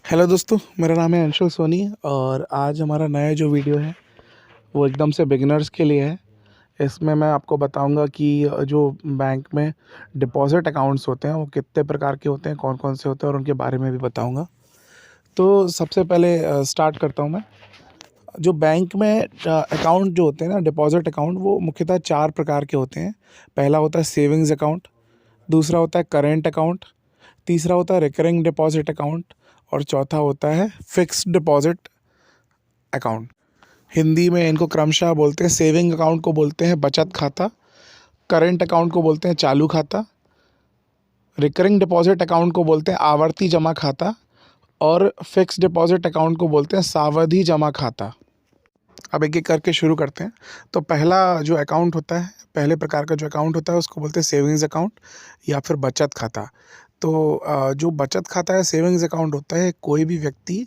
Hello दोस्तों, मेरा नाम है अंशुल सोनी और आज हमारा नया जो वीडियो है वो एकदम से बिगिनर्स के लिए है। इसमें मैं आपको बताऊंगा कि जो बैंक में डिपॉज़िट अकाउंट्स होते हैं वो कितने प्रकार के होते हैं, कौन-कौन से होते हैं और उनके बारे में भी बताऊंगा। तो सबसे पहले स्टार्ट करता हूं मैं। जो बैंक में अकाउंट जो होते हैं ना, डिपॉज़िट अकाउंट, वो मुख्यतः 4 प्रकार के होते हैं। पहला होता है सेविंग्स अकाउंट, दूसरा होता है करेंट अकाउंट, तीसरा होता है रिकरिंग डिपॉज़िट अकाउंट और चौथा होता है फ़िक्स्ड डिपॉज़िट अकाउंट। हिंदी में इनको क्रमशः बोलते हैं, सेविंग अकाउंट को बोलते हैं बचत खाता, करेंट अकाउंट को बोलते हैं चालू खाता, रिकरिंग डिपॉज़िट अकाउंट को बोलते हैं आवर्ती जमा खाता और फ़िक्स्ड डिपॉज़िट अकाउंट को बोलते हैं सावधि जमा खाता। अब एक-एक करके शुरू करते हैं। तो पहला जो अकाउंट होता है, पहले प्रकार का जो अकाउंट होता है उसको बोलते हैं सेविंग्स अकाउंट या फिर बचत खाता। तो जो बचत खाता है, सेविंग्स अकाउंट होता है, कोई भी व्यक्ति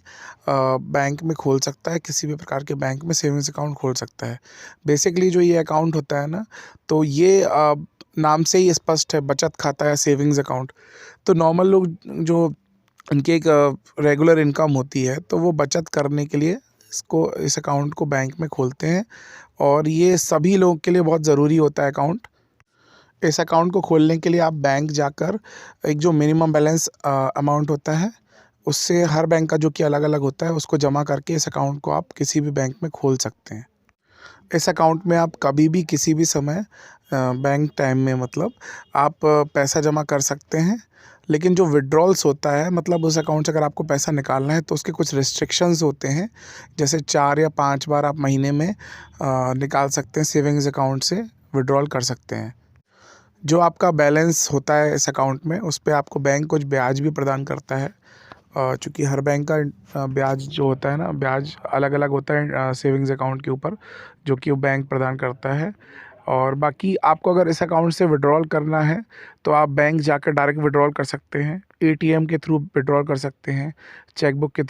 बैंक में खोल सकता है, किसी भी प्रकार के बैंक में सेविंग्स अकाउंट खोल सकता है। बेसिकली जो ये अकाउंट होता है ना, तो ये नाम से ही स्पष्ट है, बचत खाता या सेविंग्स अकाउंट। तो नॉर्मल लोग जो उनकी एक रेगुलर इनकम होती है, तो वो बचत करने के लिए इस अकाउंट को बैंक में खोलते हैं और ये सभी लोगों के लिए बहुत ज़रूरी होता है अकाउंट। इस अकाउंट को खोलने के लिए आप बैंक जाकर एक जो मिनिमम बैलेंस अमाउंट होता है, उससे हर बैंक का जो कि अलग-अलग होता है, उसको जमा करके इस अकाउंट को आप किसी भी बैंक में खोल सकते हैं। इस अकाउंट में आप कभी भी किसी भी समय बैंक टाइम में मतलब आप पैसा जमा कर सकते हैं। लेकिन जो विथड्रॉल्स होता है, मतलब उस अकाउंट से अगर आपको पैसा निकालना है तो उसके कुछ रिस्ट्रिक्शंस होते हैं। जैसे 4 या 5 बार आप महीने में निकाल सकते हैं, सेविंग्स अकाउंट से विथड्रॉल कर सकते हैं। जो आपका बैलेंस होता है इस अकाउंट में, उस पे आपको बैंक कुछ ब्याज भी प्रदान करता है। चूँकि हर बैंक का ब्याज जो होता है ना, ब्याज अलग-अलग होता है सेविंग्स अकाउंट के ऊपर, जो कि वो बैंक प्रदान करता है। और बाकी आपको अगर इस अकाउंट से विथड्रॉल करना है, तो आप बैंक जाकर डायरेक्ट विथड्रॉल कर सकते हैं, एटीएम के थ्रू विथड्रॉल कर सकते हैं, चेकबुक के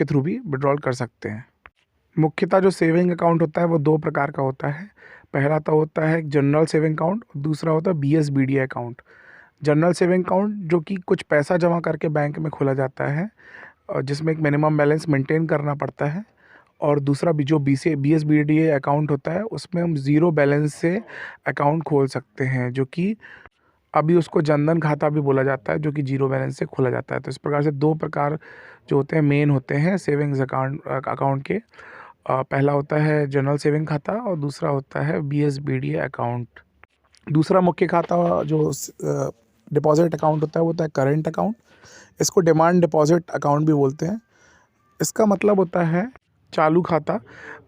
थ्रू भी विथड्रॉल कर सकते हैं। मुख्यतः जो सेविंग अकाउंट होता है वो 2 प्रकार का होता है। पहला तो होता है जनरल सेविंग अकाउंट, दूसरा होता है बीएसबीडीए अकाउंट। जनरल सेविंग अकाउंट जो कि कुछ पैसा जमा करके बैंक में खोला जाता है, जिसमें एक मिनिमम बैलेंस मेंटेन करना पड़ता है। और दूसरा भी जो बीएसबीडीए अकाउंट होता है, उसमें हम ज़ीरो बैलेंस से अकाउंट खोल सकते हैं, जो कि अभी उसको जनधन खाता भी बोला जाता है, जो कि ज़ीरो बैलेंस से खोला जाता है। तो इस प्रकार से 2 प्रकार जो होते हैं, मेन होते हैं सेविंग्स अकाउंट के। पहला होता है जनरल सेविंग खाता और दूसरा होता है बीएसबीडीए अकाउंट। दूसरा मुख्य खाता जो डिपॉज़िट अकाउंट होता है, वो होता है करेंट अकाउंट। इसको डिमांड डिपॉज़िट अकाउंट भी बोलते हैं। इसका मतलब होता है चालू खाता,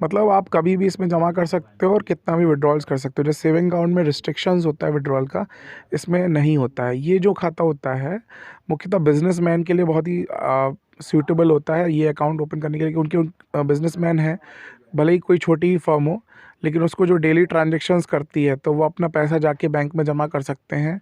मतलब आप कभी भी इसमें जमा कर सकते हो और कितना भी विथड्रॉल्स कर सकते हो। जैसे सेविंग अकाउंट में रिस्ट्रिक्शंस होता है विथड्रॉल का, इसमें नहीं होता है। ये जो खाता होता है मुख्यतः बिजनेसमैन के लिए बहुत ही सूटेबल होता है ये अकाउंट ओपन करने के लिए, क्योंकि बिजनेसमैन है, भले ही कोई छोटी ही फर्म हो, लेकिन उसको जो डेली ट्रांजैक्शंस करती है, तो वो अपना पैसा जाके बैंक में जमा कर सकते हैं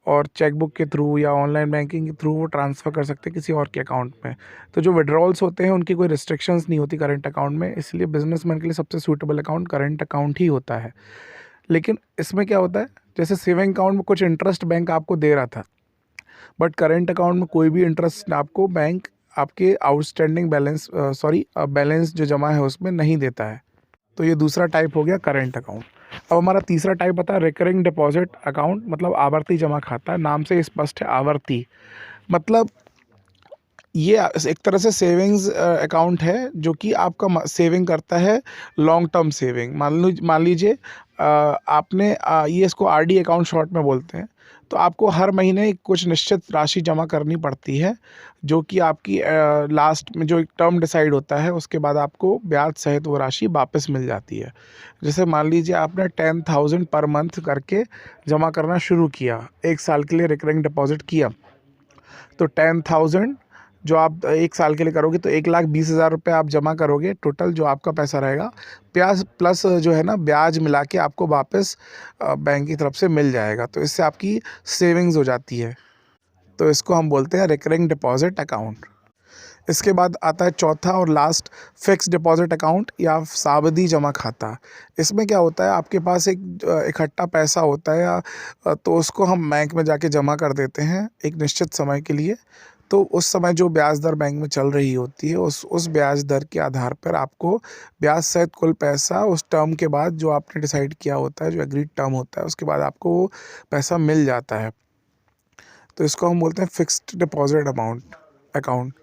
और चेकबुक के थ्रू या ऑनलाइन बैंकिंग के थ्रू वो ट्रांसफ़र कर सकते हैं किसी और के अकाउंट में। तो जो विड्रॉल्स होते हैं उनकी कोई रिस्ट्रिक्शंस नहीं होती करंट अकाउंट में, इसलिए बिजनेसमैन के लिए सबसे सूटेबल अकाउंट करंट अकाउंट ही होता है। लेकिन इसमें क्या होता है, जैसे सेविंग अकाउंट में कुछ इंटरेस्ट बैंक आपको दे रहा था, बट करंट अकाउंट में कोई भी इंटरेस्ट आपको बैंक आपके आउटस्टैंडिंग बैलेंस जो जमा है उसमें नहीं देता है। तो ये दूसरा टाइप हो गया करंट अकाउंट। अब हमारा तीसरा टाइप आता है रिकरिंग डिपॉजिट अकाउंट, मतलब आवर्ती जमा खाता। नाम से स्पष्ट है, आवर्ती मतलब ये एक तरह से सेविंग्स अकाउंट है, जो कि आपका सेविंग करता है, लॉन्ग टर्म सेविंग। मान लीजिए आपने ये इसको आरडी अकाउंट शॉर्ट में बोलते हैं। तो आपको हर महीने कुछ निश्चित राशि जमा करनी पड़ती है, जो कि आपकी लास्ट में जो एक टर्म डिसाइड होता है, उसके बाद आपको ब्याज सहित वो राशि वापस मिल जाती है। जैसे मान लीजिए आपने 10,000 पर मंथ करके जमा करना शुरू किया, 1 साल के लिए रिकरिंग डिपॉजिट किया, तो 10,000 जो आप 1 साल के लिए करोगे तो 1,20,000 रुपये आप जमा करोगे, टोटल जो आपका पैसा रहेगा, प्याज प्लस जो है ना ब्याज मिला के आपको वापस बैंक की तरफ से मिल जाएगा। तो इससे आपकी सेविंग्स हो जाती है। तो इसको हम बोलते हैं रिकरिंग डिपॉजिट अकाउंट। इसके बाद आता है चौथा और लास्ट, फिक्स डिपॉजिट अकाउंट या सावधि जमा खाता। इसमें क्या होता है, आपके पास एक इकट्ठा पैसा होता है, या तो उसको हम बैंक में जाके जमा कर देते हैं एक निश्चित समय के लिए। तो उस समय जो ब्याज दर बैंक में चल रही होती है उस ब्याज दर के आधार पर आपको ब्याज सहित कुल पैसा उस टर्म के बाद जो आपने डिसाइड किया होता है, जो एग्रीड टर्म होता है, उसके बाद आपको वो पैसा मिल जाता है। तो इसको हम बोलते हैं फिक्स्ड डिपॉजिट अकाउंट।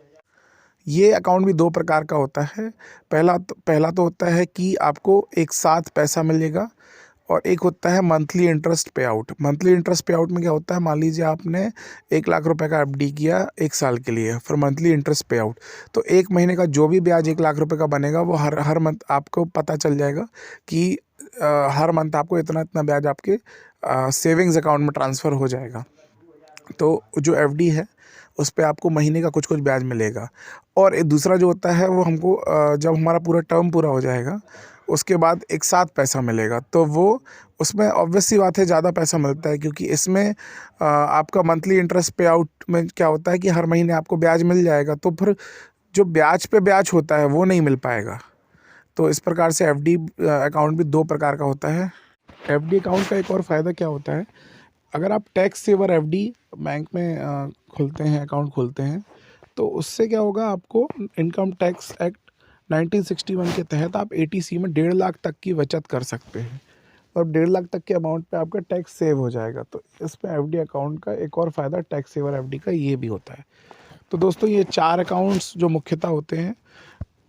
ये अकाउंट भी दो प्रकार का होता है। पहला तो होता है कि आपको एक साथ पैसा मिलेगा, और एक होता है मंथली इंटरेस्ट पे आउट। मंथली इंटरेस्ट पे आउट में क्या होता है, मान लीजिए आपने 1 लाख रुपए का एफडी किया 1 साल के लिए, फिर मंथली इंटरेस्ट पे आउट, तो 1 महीने का जो भी ब्याज 1 लाख रुपए का बनेगा वो हर मंथ आपको पता चल जाएगा कि हर मंथ आपको इतना इतना ब्याज आपके सेविंग्स अकाउंट में ट्रांसफ़र हो जाएगा। तो जो एफडी है उस पे आपको महीने का कुछ कुछ ब्याज मिलेगा। और एक दूसरा जो होता है वो हमको जब हमारा पूरा टर्म पूरा हो जाएगा उसके बाद एक साथ पैसा मिलेगा, तो वो उसमें ऑब्वियस सी बात है ज़्यादा पैसा मिलता है, क्योंकि इसमें आपका मंथली इंटरेस्ट पे आउट में क्या होता है कि हर महीने आपको ब्याज मिल जाएगा, तो फिर जो ब्याज पे ब्याज होता है वो नहीं मिल पाएगा। तो इस प्रकार से एफडी अकाउंट भी दो प्रकार का होता है। एफडी अकाउंट का एक और फ़ायदा क्या होता है, अगर आप टैक्स सेवर एफडी बैंक में खोलते हैं, अकाउंट खोलते हैं, तो उससे क्या होगा, आपको इनकम टैक्स एक्ट 1961 के तहत आप एटीसी में 1.5 लाख तक की बचत कर सकते हैं, और 1.5 लाख तक के अमाउंट पे आपका टैक्स सेव हो जाएगा। तो इसमें एफडी अकाउंट का एक और फ़ायदा टैक्स सेवर एफडी का ये भी होता है। तो दोस्तों ये 4 अकाउंट्स जो मुख्यतः होते हैं,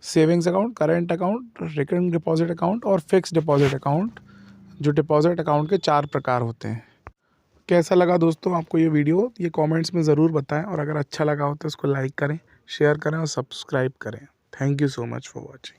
savings account, current account, recurring deposit account और फिक्स्ड डिपॉजिट अकाउंट, जो डिपॉजिट अकाउंट के 4 प्रकार होते हैं। कैसा लगा दोस्तों आपको ये वीडियो, ये कमेंट्स में ज़रूर बताएं, और अगर अच्छा लगा हो तो इसको लाइक करें, शेयर करें और सब्सक्राइब करें। Thank you so much for watching.